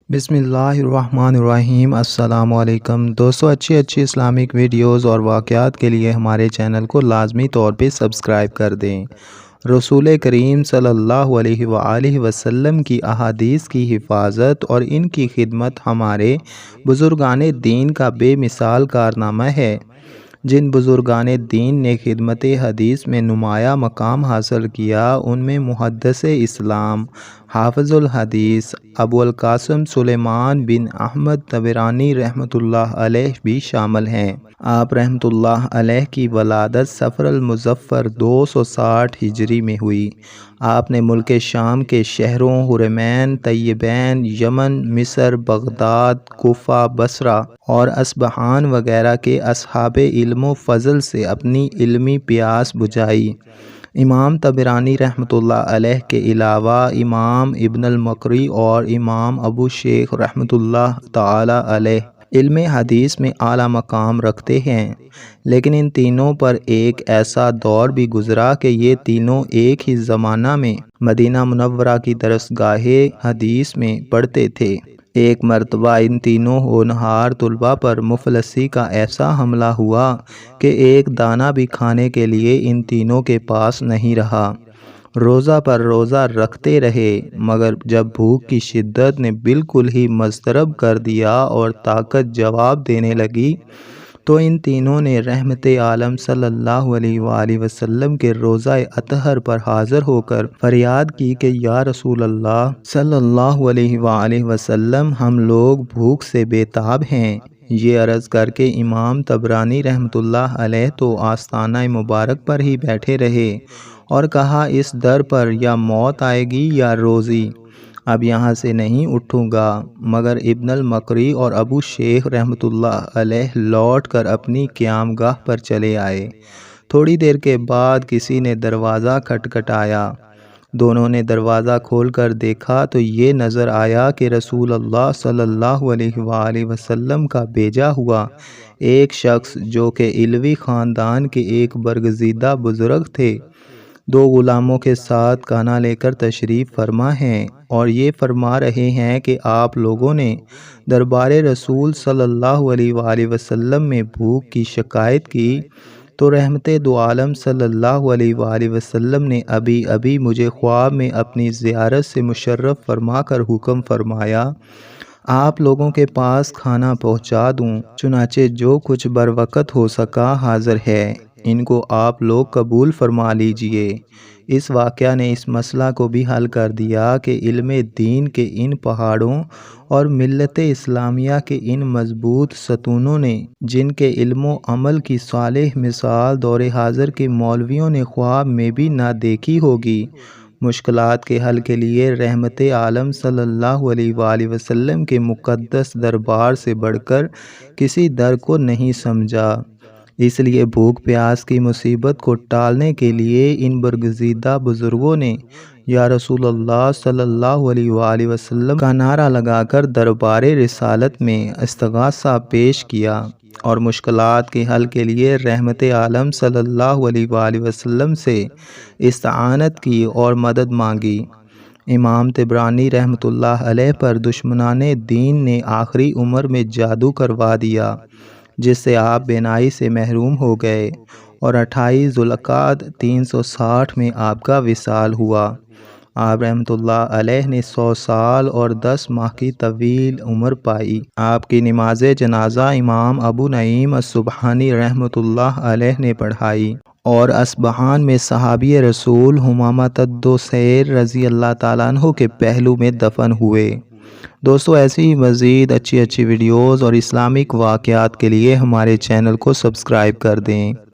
بسم اللہ الرحمن الرحیم۔ السلام علیکم دوستو، اچھی اسلامک ویڈیوز اور واقعات کے لیے ہمارے چینل کو لازمی طور پہ سبسکرائب کر دیں۔ رسول کریم صلی اللہ علیہ وآلہ وسلم کی احادیث کی حفاظت اور ان کی خدمت ہمارے بزرگان دین کا بے مثال کارنامہ ہے۔ جن بزرگان دین نے خدمت حدیث میں نمایاں مقام حاصل کیا، ان میں محدث اسلام حافظ الحدیث ابو القاسم سلیمان بن احمد طبرانی رحمۃ اللہ علیہ بھی شامل ہیں۔ آپ رحمۃ اللہ علیہ کی ولادت صفر المظفر 260 ہجری میں ہوئی۔ آپ نے ملک شام کے شہروں حرمین، طیبین، یمن، مصر، بغداد، کوفہ، بصرہ اور اصبہان وغیرہ کے اصحاب علم و فضل سے اپنی علمی پیاس بجھائی۔ امام طبرانی رحمۃ اللہ علیہ کے علاوہ امام ابن المقری اور امام ابو شیخ رحمۃ اللہ تعالی علیہ علم حدیث میں اعلیٰ مقام رکھتے ہیں، لیکن ان تینوں پر ایک ایسا دور بھی گزرا کہ یہ تینوں ایک ہی زمانہ میں مدینہ منورہ کی درسگاہ حدیث میں پڑھتے تھے۔ ایک مرتبہ ان تینوں ہونہار طلباء پر مفلسی کا ایسا حملہ ہوا کہ ایک دانہ بھی کھانے کے لیے ان تینوں کے پاس نہیں رہا۔ روزہ پر روزہ رکھتے رہے، مگر جب بھوک کی شدت نے بالکل ہی مضطرب کر دیا اور طاقت جواب دینے لگی، تو ان تینوں نے رحمت عالم صلی اللہ علیہ وآلہ وسلم کے روضہ اطہر پر حاضر ہو کر فریاد کی کہ یا رسول اللہ صلی اللہ علیہ وآلہ وسلم، ہم لوگ بھوک سے بے تاب ہیں۔ یہ عرض کر کے امام طبرانی رحمۃ اللہ علیہ تو آستانہ مبارک پر ہی بیٹھے رہے اور کہا، اس در پر یا موت آئے گی یا روزی، اب یہاں سے نہیں اٹھوں گا۔ مگر ابن المقری اور ابو شیخ رحمۃ اللہ علیہ لوٹ کر اپنی قیام گاہ پر چلے آئے۔ تھوڑی دیر کے بعد کسی نے دروازہ کھٹکھٹایا۔ دونوں نے دروازہ کھول کر دیکھا تو یہ نظر آیا کہ رسول اللہ صلی اللہ علیہ وآلہ وسلم کا بھیجا ہوا ایک شخص، جو کہ علوی خاندان کے ایک برگزیدہ بزرگ تھے، دو غلاموں کے ساتھ کھانا لے کر تشریف فرما ہیں اور یہ فرما رہے ہیں کہ آپ لوگوں نے دربار رسول صلی اللہ علیہ وآلہ وسلم میں بھوک کی شکایت کی، تو رحمت دو عالم صلی اللہ علیہ وآلہ وسلم نے ابھی مجھے خواب میں اپنی زیارت سے مشرف فرما کر حکم فرمایا، آپ لوگوں کے پاس کھانا پہنچا دوں۔ چنانچہ جو کچھ بروقت ہو سکا حاضر ہے، ان کو آپ لوگ قبول فرما لیجئے۔ اس واقعہ نے اس مسئلہ کو بھی حل کر دیا کہ علم دین کے ان پہاڑوں اور ملت اسلامیہ کے ان مضبوط ستونوں نے، جن کے علم و عمل کی صالح مثال دور حاضر کے مولویوں نے خواب میں بھی نہ دیکھی ہوگی، مشکلات کے حل کے لیے رحمت عالم صلی اللہ علیہ وآلہ وسلم کے مقدس دربار سے بڑھ کر کسی در کو نہیں سمجھا۔ اس لیے بھوک پیاس کی مصیبت کو ٹالنے کے لیے ان برگزیدہ بزرگوں نے یا رسول اللہ صلی اللہ علیہ وآلہ وسلم کا نعرہ لگا کر دربار رسالت میں استغاثہ پیش کیا اور مشکلات کے حل کے لیے رحمت عالم صلی اللہ علیہ وآلہ وسلم سے استعانت کی اور مدد مانگی۔ امام طبرانی رحمۃ اللہ علیہ پر دشمنان دین نے آخری عمر میں جادو کروا دیا، جس سے آپ بینائی سے محروم ہو گئے اور 28 ذوالقعدہ 360 میں آپ کا وصال ہوا۔ آپ رحمۃ اللہ علیہ نے 100 سال اور 10 ماہ کی طویل عمر پائی۔ آپ کی نماز جنازہ امام ابو نعیم السبحانی رحمۃ اللہ علیہ نے پڑھائی اور اصبہان میں صحابی رسول ھمامۃ الدوسیر رضی اللہ تعالیٰ عنہ کے پہلو میں دفن ہوئے۔ دوستو، ایسی مزید اچھی ویڈیوز اور اسلامک واقعات کے لیے ہمارے چینل کو سبسکرائب کر دیں۔